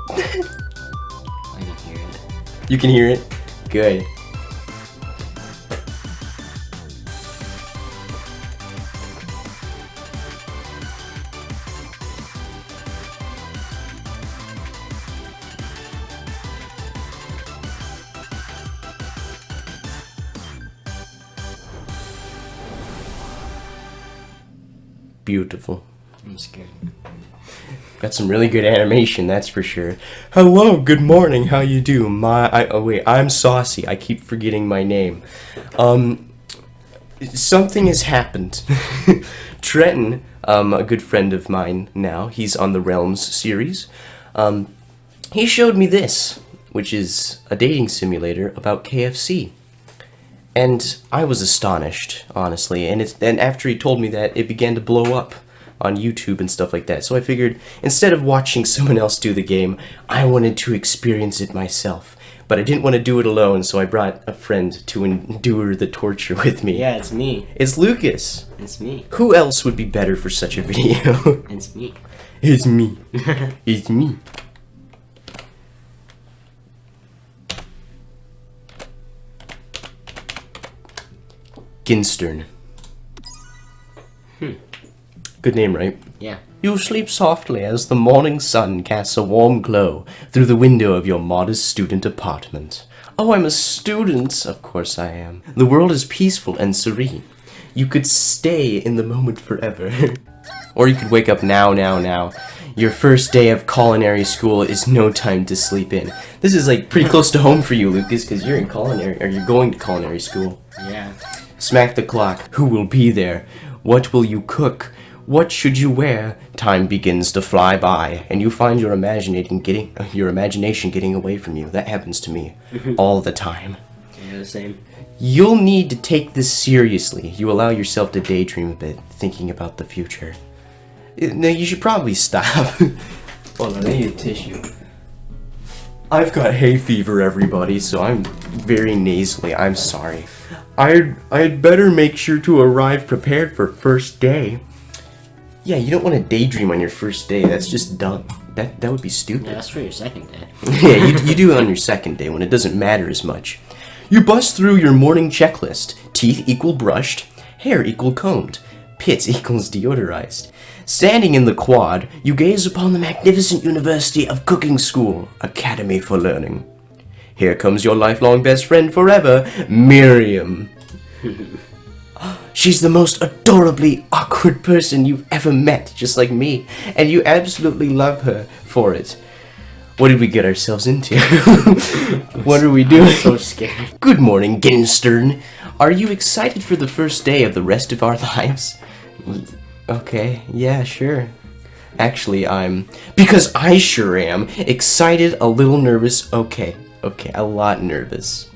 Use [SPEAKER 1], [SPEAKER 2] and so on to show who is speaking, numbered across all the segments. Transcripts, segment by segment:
[SPEAKER 1] I can hear it.
[SPEAKER 2] You can hear it? Good. Beautiful.
[SPEAKER 1] I'm scared.
[SPEAKER 2] Got some really good animation, that's for sure. Hello, good morning, how you do? I'm Saucy, I keep forgetting my name. Something has happened. Trenton, a good friend of mine now, he's on the Realms series. He showed me this, which is a dating simulator about KFC. And I was astonished, honestly, and after he told me that, it began to blow up on YouTube and stuff like that. So I figured, instead of watching someone else do the game, I wanted to experience it myself. But I didn't want to do it alone, so I brought a friend to endure the torture with me.
[SPEAKER 1] Yeah, it's me.
[SPEAKER 2] It's Lucas.
[SPEAKER 1] It's me.
[SPEAKER 2] Who else would be better for such a video?
[SPEAKER 1] It's me.
[SPEAKER 2] It's me. It's me. Ginstern. Good name, right?
[SPEAKER 1] Yeah.
[SPEAKER 2] You sleep softly as the morning sun casts a warm glow through the window of your modest student apartment. Oh, I'm a student. Of course I am. The world is peaceful and serene. You could stay in the moment forever. Or you could wake up now. Your first day of culinary school is no time to sleep in. This is like pretty close to home for you, Lucas, because you're in culinary, or you're going to culinary school.
[SPEAKER 1] Yeah.
[SPEAKER 2] Smack the clock. Who will be there? What will you cook? What should you wear? Time begins to fly by, and you find your imagination getting away from you. That happens to me all the time.
[SPEAKER 1] Yeah, the same.
[SPEAKER 2] You'll need to take this seriously. You allow yourself to daydream a bit, thinking about the future. No, you should probably stop. Hold on, I need a tissue. I've got hay fever, everybody, so I'm very nasally. I'm sorry. I'd better make sure to arrive prepared for first day. Yeah, you don't want to daydream on your first day. That's just dumb. That would be stupid.
[SPEAKER 1] Yeah, that's for your second day.
[SPEAKER 2] Yeah, you do it on your second day when it doesn't matter as much. You bust through your morning checklist. Teeth equal brushed, hair equal combed, pits equals deodorized. Standing in the quad, you gaze upon the magnificent University of Cooking School, Academy for Learning. Here comes your lifelong best friend forever, Miriam. She's the most adorably awkward person you've ever met, just like me, and you absolutely love her for it. What did we get ourselves into? What are we doing?
[SPEAKER 1] I'm so scared.
[SPEAKER 2] Good morning, Ginstern. Are you excited for the first day of the rest of our lives? Okay, yeah, sure. Actually, because I sure am. Excited, a little nervous, okay, a lot nervous.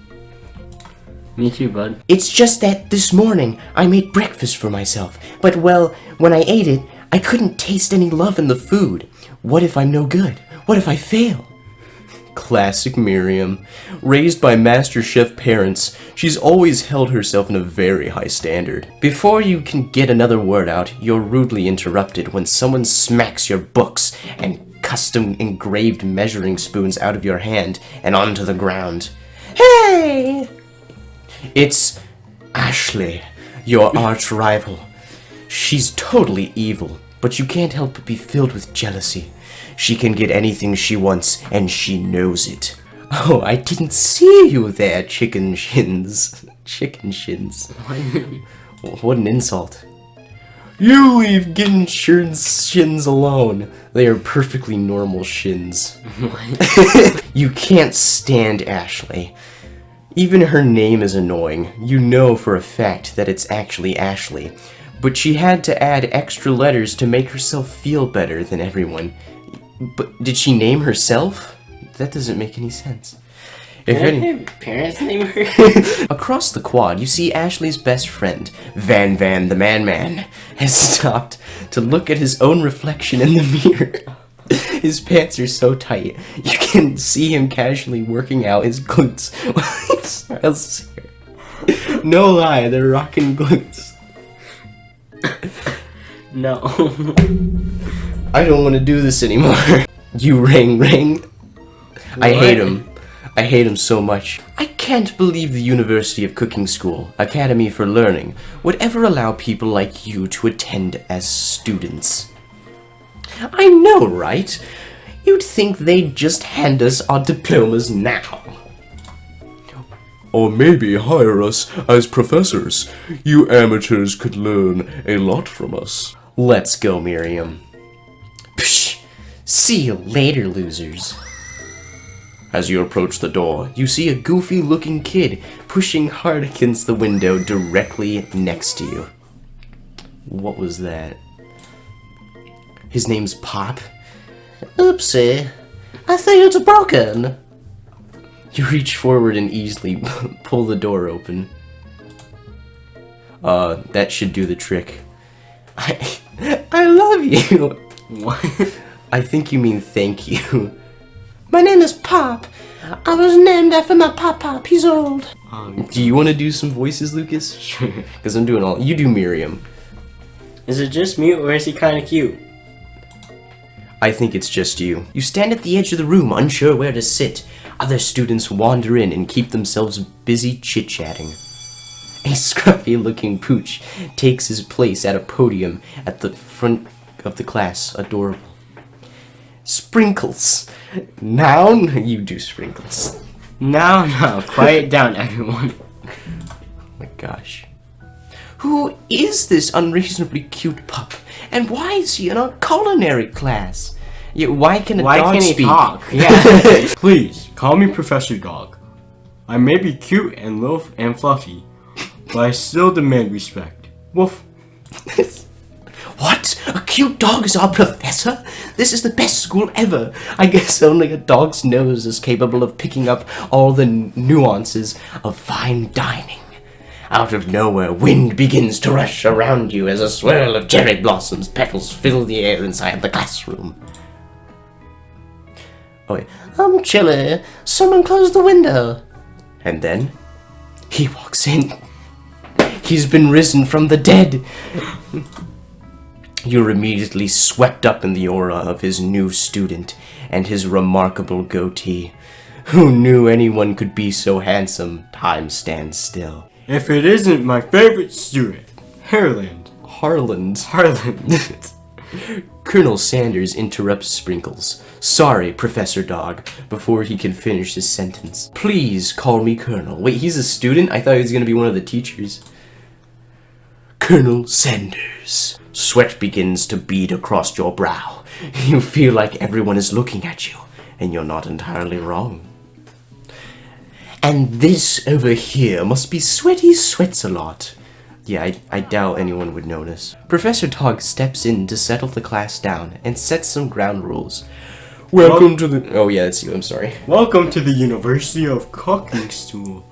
[SPEAKER 1] Me too, bud.
[SPEAKER 2] It's just that this morning I made breakfast for myself, but well, when I ate it, I couldn't taste any love in the food. What if I'm no good? What if I fail? Classic Miriam. Raised by Master Chef parents, she's always held herself in a very high standard. Before you can get another word out, you're rudely interrupted when someone smacks your books and custom engraved measuring spoons out of your hand and onto the ground. Hey! It's Ashley, your arch rival. She's totally evil, but you can't help but be filled with jealousy. She can get anything she wants, and she knows it. Oh, I didn't see you there, chicken shins. Chicken shins. What an insult. You leave getting shins alone. They are perfectly normal shins. You can't stand Ashley. Even her name is annoying. You know for a fact that it's actually Ashley. But she had to add extra letters to make herself feel better than everyone. But did she name herself? That doesn't make any sense.
[SPEAKER 1] Did her parents name her?
[SPEAKER 2] Across the quad, you see Ashley's best friend, Van the Man, has stopped to look at his own reflection in the mirror. His pants are so tight, you can see him casually working out his glutes while he styles his hair. No lie, they're rocking glutes.
[SPEAKER 1] No.
[SPEAKER 2] I don't want to do this anymore. You ring. I hate him. I hate him so much. I can't believe the University of Cooking School, Academy for Learning, would ever allow people like you to attend as students. I know, right? You'd think they'd just hand us our diplomas now. Or maybe hire us as professors. You amateurs could learn a lot from us. Let's go, Miriam. Psh! See you later, losers. As you approach the door, you see a goofy-looking kid pushing hard against the window directly next to you. What was that? His name's Pop? Oopsie. I think it's broken. You reach forward and easily pull the door open. That should do the trick. I love you.
[SPEAKER 1] What?
[SPEAKER 2] I think you mean thank you. My name is Pop. I was named after my pop-pop. He's old. Do you want to do some voices, Lucas?
[SPEAKER 1] Sure.
[SPEAKER 2] Because I'm doing all... You do Miriam.
[SPEAKER 1] Is it just me, or is he kind of cute?
[SPEAKER 2] I think it's just you. You stand at the edge of the room, unsure where to sit. Other students wander in and keep themselves busy chit-chatting. A scruffy-looking pooch takes his place at a podium at the front of the class. Adorable. Sprinkles. Noun, you do Sprinkles.
[SPEAKER 1] No, quiet down, everyone.
[SPEAKER 2] Oh my gosh. Who is this unreasonably cute pup? And why is he in our culinary class? Yeah, why can a dog
[SPEAKER 1] can't
[SPEAKER 2] speak?
[SPEAKER 1] he talk? Yeah. Please, call me Professor Dog. I may be cute and little and fluffy, but I still demand respect. Woof.
[SPEAKER 2] What? A cute dog is our professor? This is the best school ever. I guess only a dog's nose is capable of picking up all the nuances of fine dining. Out of nowhere, wind begins to rush around you as a swirl of cherry blossoms petals fill the air inside the classroom. Oh wait. I'm chilly. Someone close the window. And then, he walks in. He's been risen from the dead. You're immediately swept up in the aura of his new student and his remarkable goatee. Who knew anyone could be so handsome? Time stands still.
[SPEAKER 1] If it isn't my favorite student, Harland.
[SPEAKER 2] Harland.
[SPEAKER 1] Harland.
[SPEAKER 2] Colonel Sanders interrupts Sprinkles. Sorry, Professor Dog, before he can finish his sentence. Please call me Colonel. Wait, he's a student? I thought he was going to be one of the teachers. Colonel Sanders. Sweat begins to bead across your brow. You feel like everyone is looking at you, and you're not entirely wrong. And this over here must be Sweaty Sweats-a-Lot. Yeah, I doubt anyone would notice. Professor Dog steps in to settle the class down and sets some ground rules. Welcome to the... Oh yeah, that's you, I'm sorry.
[SPEAKER 1] Welcome to the University of Cooking School.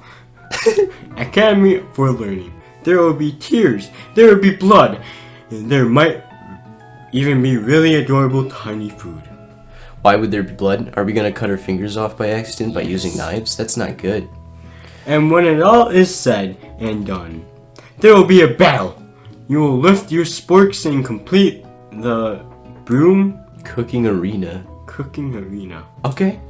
[SPEAKER 1] Academy for Learning. There will be tears, there will be blood, and there might even be really adorable tiny food.
[SPEAKER 2] Why would there be blood? Are we gonna cut our fingers off by accident by using knives? That's not good.
[SPEAKER 1] And when it all is said and done, there will be a battle. You will lift your sporks and complete the broom
[SPEAKER 2] Cooking arena.
[SPEAKER 1] cooking arena.
[SPEAKER 2] Okay.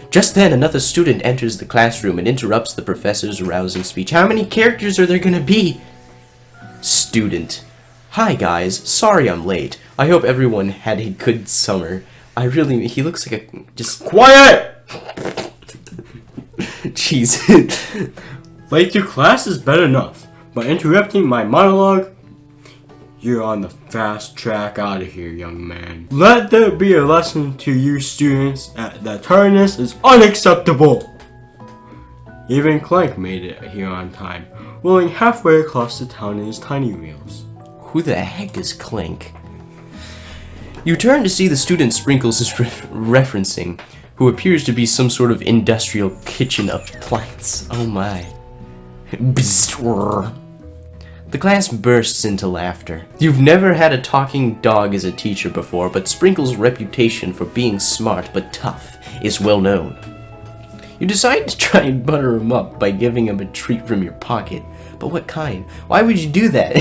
[SPEAKER 2] Just then, another student enters the classroom and interrupts the professor's rousing speech. How many characters are there gonna be? Student. Hi guys, sorry I'm late. I hope everyone had a good summer. He looks like a, just...
[SPEAKER 1] Quiet!
[SPEAKER 2] Jeez.
[SPEAKER 1] Late to class is bad enough, but interrupting my monologue? You're on the fast track out of here, young man. Let there be a lesson to you students that tardiness is unacceptable. Even Clank made it here on time, rolling halfway across the town in his tiny wheels.
[SPEAKER 2] Who the heck is Clink? You turn to see the student Sprinkles is referencing, who appears to be some sort of industrial kitchen appliance. Oh my. The class bursts into laughter. You've never had a talking dog as a teacher before, but Sprinkles' reputation for being smart but tough is well known. You decide to try and butter him up by giving him a treat from your pocket. But what kind? Why would you do that?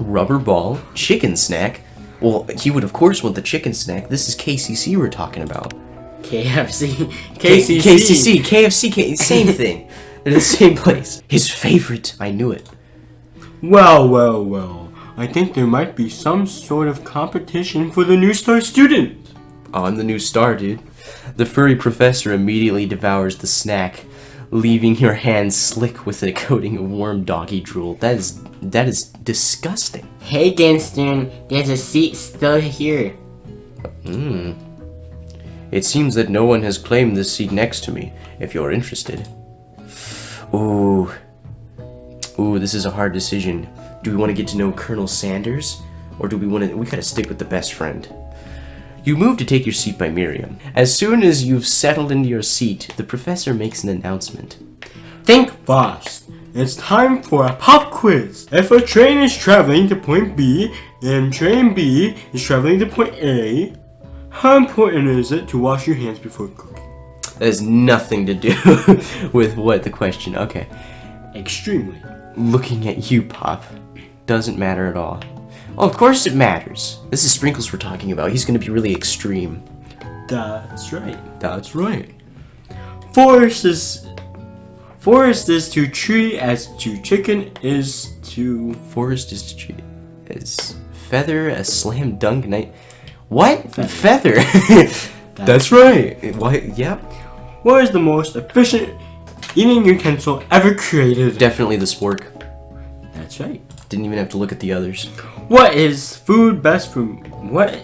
[SPEAKER 2] Rubber ball? Chicken snack? Well, he would of course want the chicken snack. This is KCC we're talking about.
[SPEAKER 1] KFC. KCC.
[SPEAKER 2] KCC, KFC, same thing. They're the same place. His favorite. I knew it.
[SPEAKER 1] Well. I think there might be some sort of competition for the new star student.
[SPEAKER 2] I'm the new star, dude. The furry professor immediately devours the snack, leaving your hands slick with a coating of warm doggy drool. That is disgusting.
[SPEAKER 1] Hey, Ganston, there's a seat still here.
[SPEAKER 2] It seems that no one has claimed this seat next to me, if you're interested. Ooh, this is a hard decision. Do we want to get to know Colonel Sanders? Or do we gotta stick with the best friend? You move to take your seat by Miriam. As soon as you've settled into your seat, the professor makes an announcement.
[SPEAKER 1] Think fast. It's time for a pop quiz. If a train is traveling to point B and train B is traveling to point A, how important is it to wash your hands before cooking?
[SPEAKER 2] That has nothing to do with what the question. Okay.
[SPEAKER 1] Extremely.
[SPEAKER 2] Looking at you, Pop. Doesn't matter at all. Oh, of course it matters. This is Sprinkles we're talking about. He's gonna be really extreme.
[SPEAKER 1] That's right.
[SPEAKER 2] That's right.
[SPEAKER 1] Forest is to tree as to chicken is to...
[SPEAKER 2] Forest is to treat as feather, a slam dunk night. What? Feather. That's right. Why? Yep.
[SPEAKER 1] What is the most efficient eating utensil ever created?
[SPEAKER 2] Definitely the spork.
[SPEAKER 1] That's right.
[SPEAKER 2] Didn't even have to look at the others.
[SPEAKER 1] What is food best for... What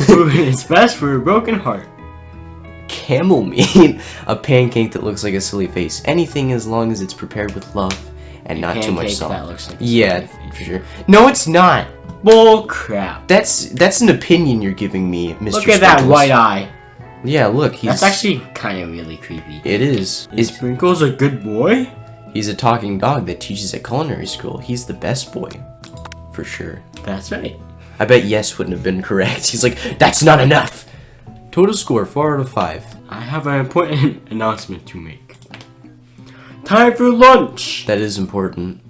[SPEAKER 1] food is best for a broken heart?
[SPEAKER 2] Camel meat. A pancake that looks like a silly face. Anything as long as it's prepared with love and not too much salt.
[SPEAKER 1] That looks like a
[SPEAKER 2] Yeah,
[SPEAKER 1] silly face.
[SPEAKER 2] for sure. No, it's not.
[SPEAKER 1] Bull crap.
[SPEAKER 2] That's an opinion you're giving me, Mr.
[SPEAKER 1] Look at that
[SPEAKER 2] Sprinkles.
[SPEAKER 1] white eye.
[SPEAKER 2] Yeah, look, he's...
[SPEAKER 1] That's actually kind of really creepy.
[SPEAKER 2] It is.
[SPEAKER 1] Is Sprinkles a good boy?
[SPEAKER 2] He's a talking dog that teaches at culinary school. He's the best boy. For sure.
[SPEAKER 1] That's right.
[SPEAKER 2] I bet yes wouldn't have been correct. He's like, that's not enough! Total score, 4 out of 5.
[SPEAKER 1] I have an important announcement to make. Time for lunch!
[SPEAKER 2] That is important.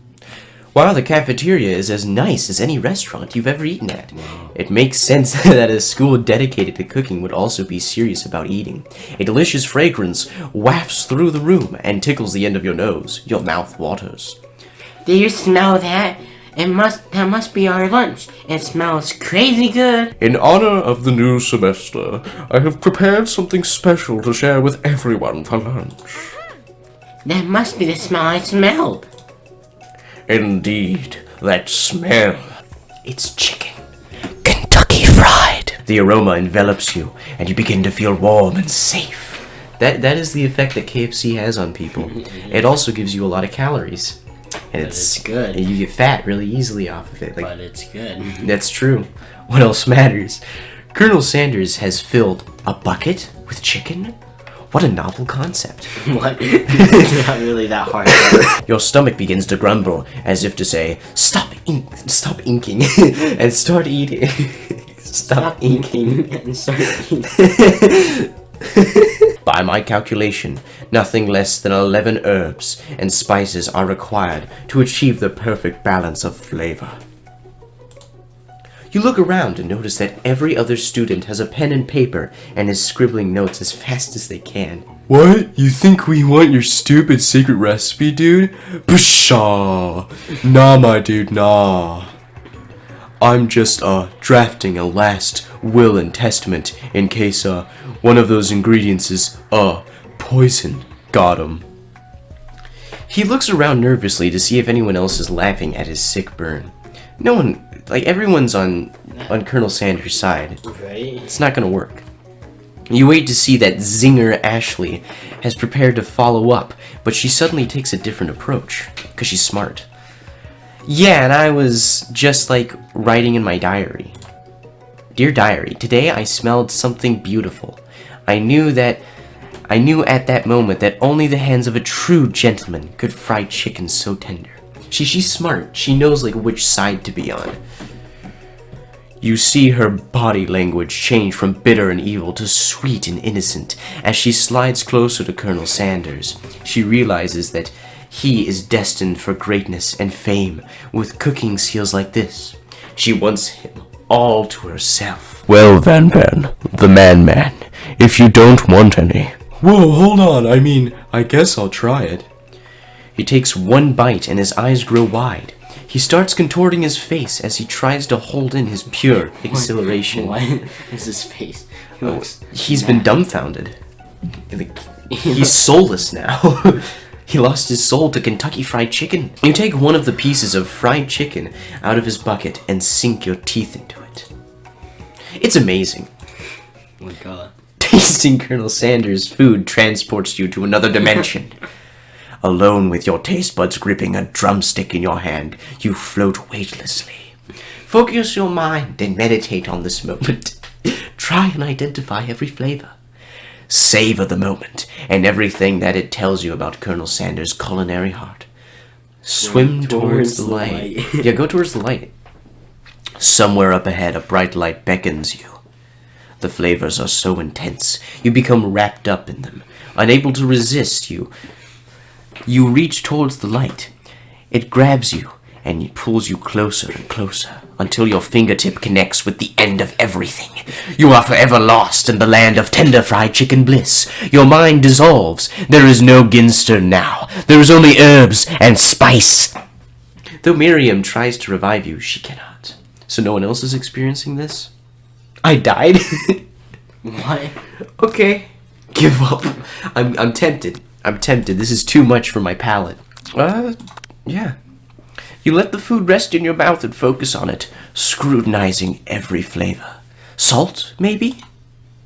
[SPEAKER 2] Wow, the cafeteria is as nice as any restaurant you've ever eaten at.
[SPEAKER 1] Wow.
[SPEAKER 2] It makes sense that a school dedicated to cooking would also be serious about eating. A delicious fragrance wafts through the room and tickles the end of your nose. Your mouth waters.
[SPEAKER 1] Do you smell that? That must be our lunch. It smells crazy good.
[SPEAKER 2] In honor of the new semester, I have prepared something special to share with everyone for lunch.
[SPEAKER 1] That must be the smell I smelled.
[SPEAKER 2] Indeed, that smell. It's chicken. Kentucky Fried. The aroma envelops you, and you begin to feel warm and safe. That is the effect that KFC has on people. It also gives you a lot of calories. And
[SPEAKER 1] it's good.
[SPEAKER 2] And you get fat really easily off of it.
[SPEAKER 1] But it's good.
[SPEAKER 2] That's true. What else matters? Colonel Sanders has filled a bucket with chicken? What a novel concept.
[SPEAKER 1] What? It's not really that hard.
[SPEAKER 2] Your stomach begins to grumble, as if to say, stop inking, and start eating. Stop inking.
[SPEAKER 1] And start eating.
[SPEAKER 2] By my calculation, nothing less than 11 herbs and spices are required to achieve the perfect balance of flavor. You look around and notice that every other student has a pen and paper and is scribbling notes as fast as they can. What? You think we want your stupid secret recipe, dude? Pshaw! Nah, my dude, nah. I'm just, drafting a last will and testament in case, one of those ingredients is, poison. Got him. He looks around nervously to see if anyone else is laughing at his sick burn. No one, everyone's on Colonel Sanders' side.
[SPEAKER 1] Right?
[SPEAKER 2] It's not gonna work. You wait to see that zinger Ashley has prepared to follow up, but she suddenly takes a different approach, because she's smart. Yeah, and I was just writing in my diary. Dear diary, today I smelled something beautiful. I knew at that moment that only the hands of a true gentleman could fry chicken so tender. She's smart. She knows which side to be on. You see her body language change from bitter and evil to sweet and innocent as she slides closer to Colonel Sanders. She realizes that he is destined for greatness and fame with cooking skills like this. She wants him all to herself. Well, Van, the man, if you don't want any. Whoa, hold on. I guess I'll try it. He takes one bite and his eyes grow wide. He starts contorting his face as he tries to hold in his pure exhilaration.
[SPEAKER 1] What is his face?
[SPEAKER 2] He's been dumbfounded. He's soulless now. He lost his soul to Kentucky Fried Chicken. You take one of the pieces of fried chicken out of his bucket and sink your teeth into it. It's amazing.
[SPEAKER 1] Oh my god.
[SPEAKER 2] Tasting Colonel Sanders' food transports you to another dimension. Alone with your taste buds gripping a drumstick in your hand, you float weightlessly. Focus your mind and meditate on this moment. Try and identify every flavor. Savor the moment and everything that it tells you about Colonel Sanders' culinary heart. Swim towards the light. Yeah, go towards the light. Somewhere up ahead, a bright light beckons you. The flavors are so intense, you become wrapped up in them. Unable to resist, you reach towards the light. It grabs you and it pulls you closer and closer until your fingertip connects with the end of everything. You are forever lost in the land of tender fried chicken bliss. Your mind dissolves. There is no ginster now. There is only herbs and spice. Though Miriam tries to revive you, she cannot. So no one else is experiencing this? I died?
[SPEAKER 1] What?
[SPEAKER 2] Okay. Give up. I'm tempted. I'm tempted. This is too much for my palate. Yeah. You let the food rest in your mouth and focus on it, scrutinizing every flavor. Salt, maybe?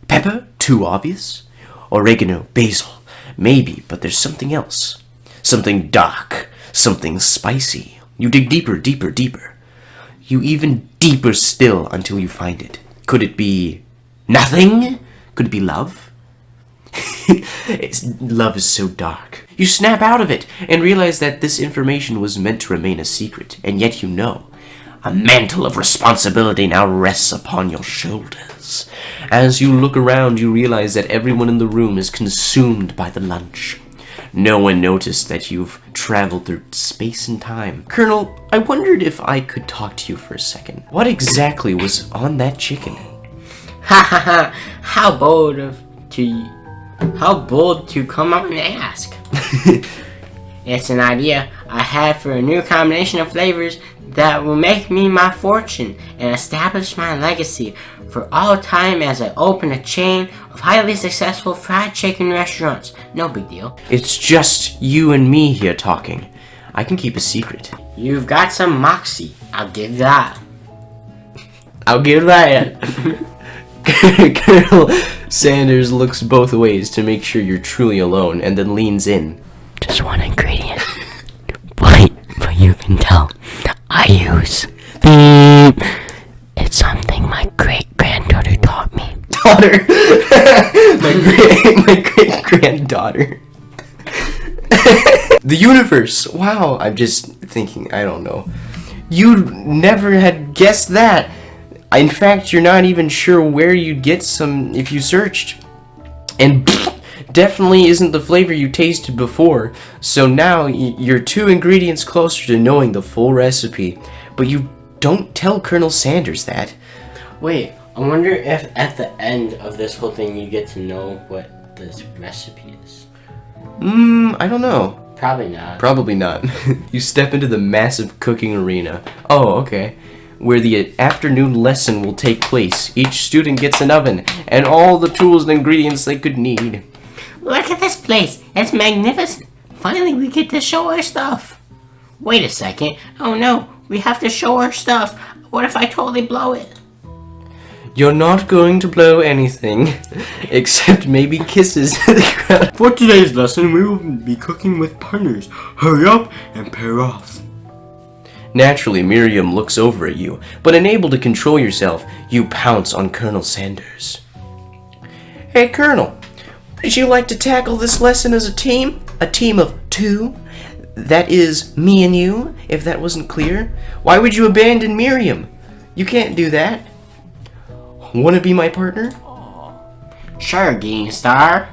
[SPEAKER 2] Pepper? Too obvious? Oregano, basil? Maybe, but there's something else. Something dark. Something spicy. You dig deeper, deeper, deeper. You even deeper still until you find it. Could it be nothing? Could it be love? Love is so dark. You snap out of it and realize that this information was meant to remain a secret, and yet you know. A mantle of responsibility now rests upon your shoulders. As you look around, you realize that everyone in the room is consumed by the lunch. No one noticed that you've traveled through space and time. Colonel, I wondered if I could talk to you for a second. What exactly was on that chicken?
[SPEAKER 1] Ha ha ha! How bold to come up and ask. It's an idea I had for a new combination of flavors that will make me my fortune and establish my legacy for all time as I open a chain of highly successful fried chicken restaurants. No big deal.
[SPEAKER 2] It's just you and me here talking. I can keep a secret.
[SPEAKER 1] You've got some moxie. I'll give that.
[SPEAKER 2] I'll give that. Colonel Sanders looks both ways to make sure you're truly alone and then leans in.
[SPEAKER 3] Just one ingredient. But you can tell I use it's something my great-granddaughter taught me.
[SPEAKER 2] Daughter. my great-granddaughter. The universe. Wow, I'm just thinking, I don't know. You never had guessed that. In fact, you're not even sure where you'd get some if you searched. And definitely isn't the flavor you tasted before. So now you're 2 ingredients closer to knowing the full recipe. But you don't tell Colonel Sanders that.
[SPEAKER 1] Wait, I wonder if at the end of this whole thing you get to know what this recipe is.
[SPEAKER 2] I don't know.
[SPEAKER 1] Probably not.
[SPEAKER 2] Probably not. You step into the massive cooking arena. Oh, okay. Where the afternoon lesson will take place. Each student gets an oven and all the tools and ingredients they could need.
[SPEAKER 1] Look at this place. It's magnificent. Finally, we get to show our stuff. Wait a second. Oh no, we have to show our stuff. What if I totally blow it?
[SPEAKER 2] You're not going to blow anything, except maybe kisses.
[SPEAKER 1] For today's lesson, we will be cooking with partners. Hurry up and pair off.
[SPEAKER 2] Naturally, Miriam looks over at you, but unable to control yourself, you pounce on Colonel Sanders. Hey, Colonel, would you like to tackle this lesson as a team? A team of 2? That is, me and you, if that wasn't clear. Why would you abandon Miriam? You can't do that. Wanna be my partner?
[SPEAKER 1] Sure, Game Star.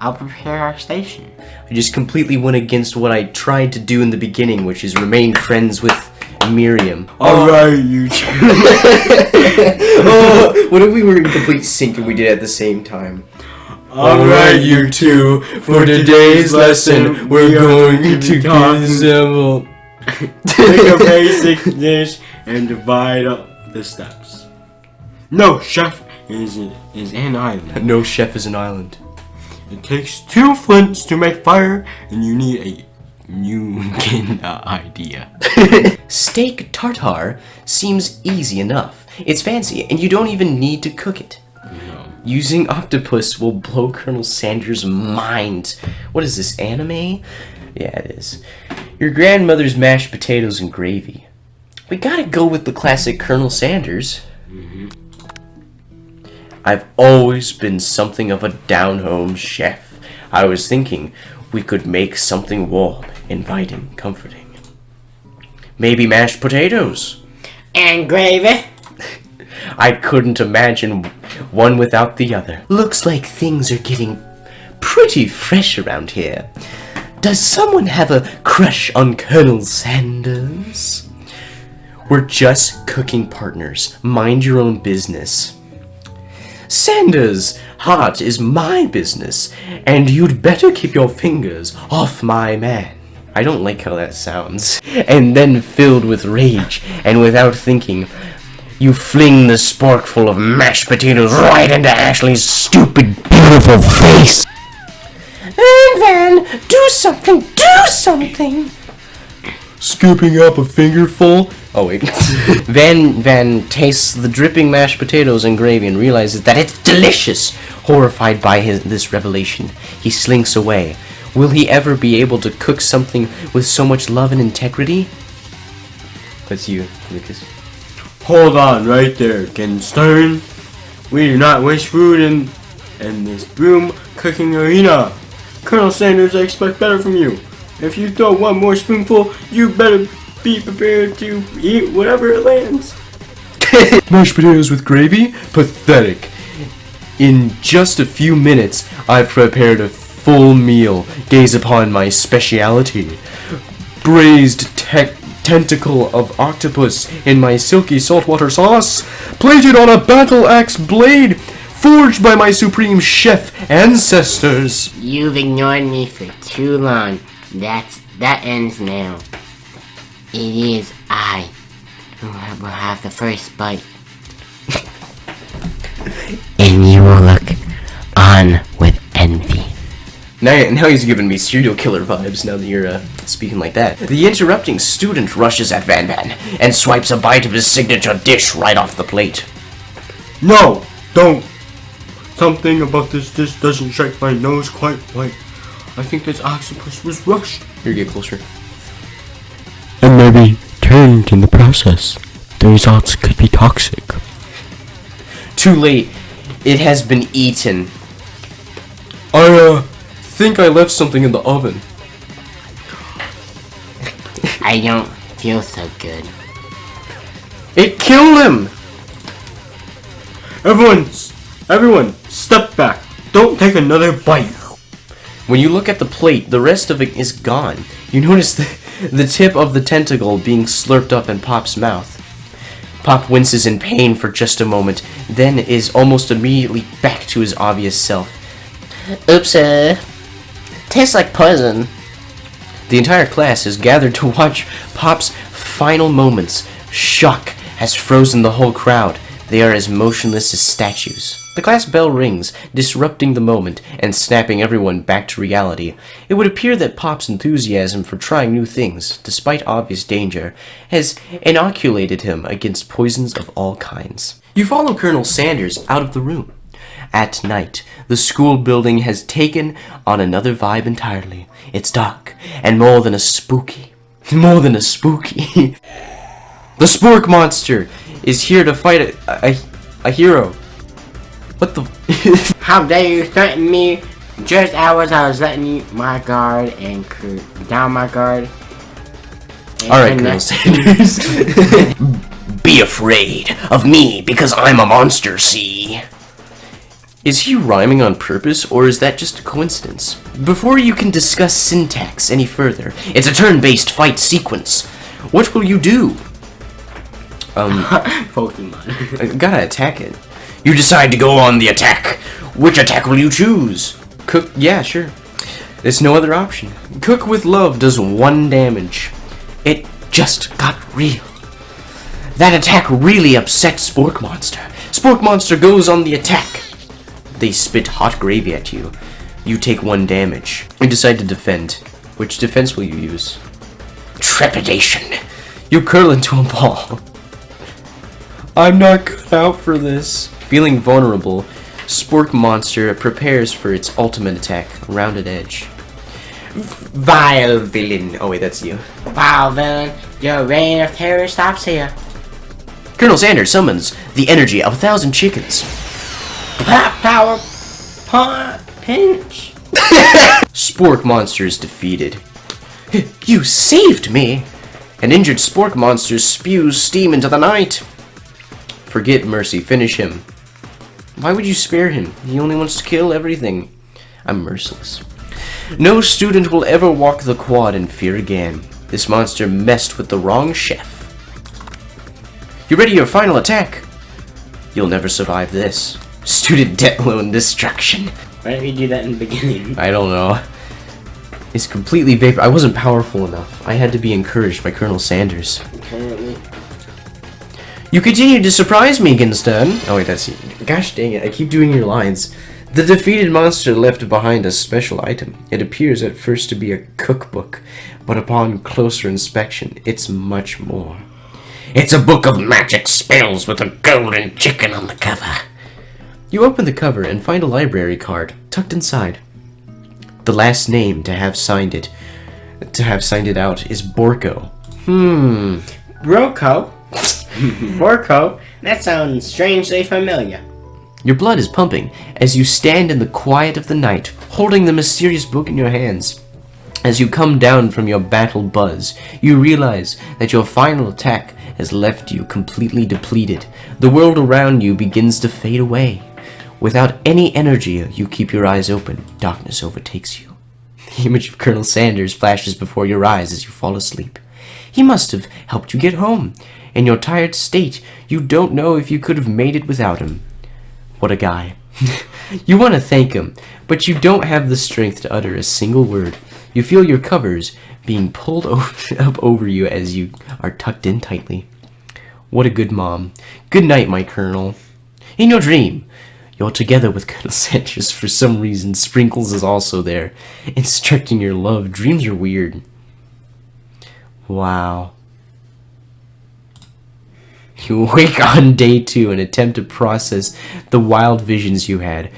[SPEAKER 1] I'll prepare our station.
[SPEAKER 2] I just completely went against what I tried to do in the beginning, which is remain friends with Miriam.
[SPEAKER 1] Alright, you two.
[SPEAKER 2] Oh, what if we were in complete sync and we did it at the same time?
[SPEAKER 1] Alright, you two. For today's lesson, we're going to assemble. Take a basic dish and divide up the steps. No, chef is an island.
[SPEAKER 2] No chef is an island.
[SPEAKER 1] It takes 2 flints to make fire, and you need a idea.
[SPEAKER 2] Steak tartare seems easy enough. It's fancy, and you don't even need to cook it.
[SPEAKER 1] No.
[SPEAKER 2] Using octopus will blow Colonel Sanders' mind. What is this, anime? Yeah, it is. Your grandmother's mashed potatoes and gravy. We gotta go with the classic Colonel Sanders. I've always been something of a down-home chef. I was thinking we could make something warm, inviting, comforting. Maybe mashed potatoes.
[SPEAKER 3] And gravy.
[SPEAKER 2] I couldn't imagine one without the other. Looks like things are getting pretty fresh around here. Does someone have a crush on Colonel Sanders? We're just cooking partners. Mind your own business. Sanders' heart is my business, and you'd better keep your fingers off my man. I don't like how that sounds. And then, filled with rage, and without thinking, you fling the sporkful of mashed potatoes right into Ashley's stupid, beautiful face. Van, do something, do something! Scooping up a fingerful? Oh wait. Van tastes the dripping mashed potatoes and gravy and realizes that it's delicious. Horrified by this revelation, he slinks away. Will he ever be able to cook something with so much love and integrity? That's you, Lucas.
[SPEAKER 1] Hold on right there, Genstern. We do not waste food in this broom cooking arena. Colonel Sanders, I expect better from you. If you throw one more spoonful, you better be prepared to eat whatever it lands.
[SPEAKER 2] Mashed potatoes with gravy? Pathetic. In just a few minutes, I've prepared a full meal. Gaze upon my speciality. Braised tentacle of octopus in my silky saltwater sauce, plated on a battle axe blade, forged by my supreme chef ancestors.
[SPEAKER 3] You've ignored me for too long. That ends now. It is I who will have the first bite. And you will look on with envy.
[SPEAKER 2] Now he's giving me serial killer vibes now that you're speaking like that. The interrupting student rushes at Van and swipes a bite of his signature dish right off the plate.
[SPEAKER 1] No, don't. Something about this dish doesn't strike my nose quite right. I think this octopus was rushed.
[SPEAKER 2] Here, get closer.
[SPEAKER 3] And maybe turned in the process. The results could be toxic.
[SPEAKER 2] Too late. It has been eaten. I think I left something in the oven.
[SPEAKER 3] I don't feel so good.
[SPEAKER 2] It killed him!
[SPEAKER 1] Everyone, step back. Don't take another bite.
[SPEAKER 2] When you look at the plate, the rest of it is gone. You notice the tip of the tentacle being slurped up in Pop's mouth. Pop winces in pain for just a moment, then is almost immediately back to his obvious self. Oops, tastes like poison. The entire class is gathered to watch Pop's final moments. Shock has frozen the whole crowd. They are as motionless as statues. The class bell rings, disrupting the moment and snapping everyone back to reality. It would appear that Pop's enthusiasm for trying new things, despite obvious danger, has inoculated him against poisons of all kinds. You follow Colonel Sanders out of the room. At night, the school building has taken on another vibe entirely. It's dark, and more than a spooky. The Spork Monster is here to fight a hero. What the?
[SPEAKER 3] How dare you threaten me? Just hours I was letting you my guard and down my guard.
[SPEAKER 2] Alright, Colonel Sanders. Be afraid of me because I'm a monster, see? Is he rhyming on purpose, or is that just a coincidence? Before you can discuss syntax any further, it's a turn-based fight sequence. What will you do?
[SPEAKER 1] Pokemon.
[SPEAKER 2] Gotta attack it. You decide to go on the attack. Which attack will you choose? Cook, yeah, sure. There's no other option. Cook with Love does 1 damage. It just got real. That attack really upset Spork Monster. Spork Monster goes on the attack. They spit hot gravy at you. You take 1 damage. You decide to defend. Which defense will you use? Trepidation. You curl into a ball. I'm not cut out for this. Feeling vulnerable, Spork Monster prepares for its ultimate attack, Rounded Edge. Vile villain. Oh wait, that's you.
[SPEAKER 3] Wow, villain, your reign of terror stops here.
[SPEAKER 2] Colonel Sanders summons the energy of 1,000 chickens.
[SPEAKER 3] Power pinch.
[SPEAKER 2] Spork Monster is defeated. You saved me! An injured Spork Monster spews steam into the night. Forget mercy, finish him. Why would you spare him? He only wants to kill everything. I'm merciless. No student will ever walk the quad in fear again. This monster messed with the wrong chef. You ready your final attack? You'll never survive this. Student debt loan destruction.
[SPEAKER 3] Why didn't you do that in the beginning?
[SPEAKER 2] I don't know. It's completely vapor. I wasn't powerful enough. I had to be encouraged by Colonel Sanders.
[SPEAKER 3] Apparently.
[SPEAKER 2] You continue to surprise me, Ginstern. Oh wait, that's you. Gosh dang it, I keep doing your lines. The defeated monster left behind a special item. It appears at first to be a cookbook, but upon closer inspection, it's much more. It's a book of magic spells with a golden chicken on the cover. You open the cover and find a library card tucked inside. The last name to have signed it out is Borko.
[SPEAKER 3] Broco? Borko? That sounds strangely familiar.
[SPEAKER 2] Your blood is pumping as you stand in the quiet of the night, holding the mysterious book in your hands. As you come down from your battle buzz, you realize that your final attack has left you completely depleted. The world around you begins to fade away. Without any energy, you keep your eyes open. Darkness overtakes you. The image of Colonel Sanders flashes before your eyes as you fall asleep. He must have helped you get home. In your tired state, you don't know if you could have made it without him. What a guy. You want to thank him, but you don't have the strength to utter a single word. You feel your covers being pulled up over you as you are tucked in tightly. What a good mom. Good night, my Colonel. In your dream, you're together with Colonel Sanders. For some reason, Sprinkles is also there, instructing your love. Dreams are weird. Wow. You wake on day 2 and attempt to process the wild visions you had.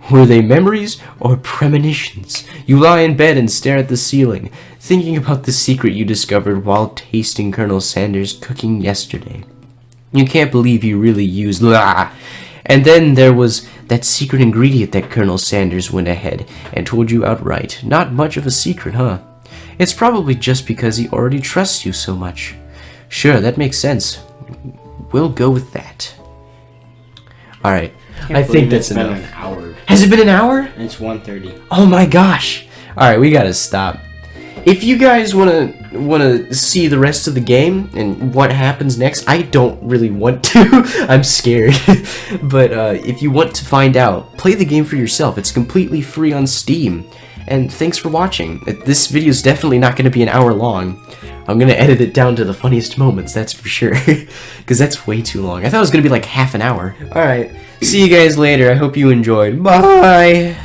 [SPEAKER 2] Were they memories or premonitions? You lie in bed and stare at the ceiling, thinking about the secret you discovered while tasting Colonel Sanders' cooking yesterday. You can't believe you really used blah. And then there was that secret ingredient that Colonel Sanders went ahead and told you outright. Not much of a secret, huh? It's probably just because he already trusts you so much. Sure, that makes sense. We'll go with that. Alright, I think that's
[SPEAKER 1] been
[SPEAKER 2] enough.
[SPEAKER 1] an hour.
[SPEAKER 2] Has it been an hour?
[SPEAKER 1] It's 1:30.
[SPEAKER 2] Oh my gosh! Alright, we gotta stop. If you guys wanna see the rest of the game and what happens next, I don't really want to. I'm scared. But if you want to find out, play the game for yourself. It's completely free on Steam. And thanks for watching. This video is definitely not going to be an hour long. I'm going to edit it down to the funniest moments, that's for sure. Because that's way too long. I thought it was going to be like half an hour. Alright, see you guys later. I hope you enjoyed. Bye!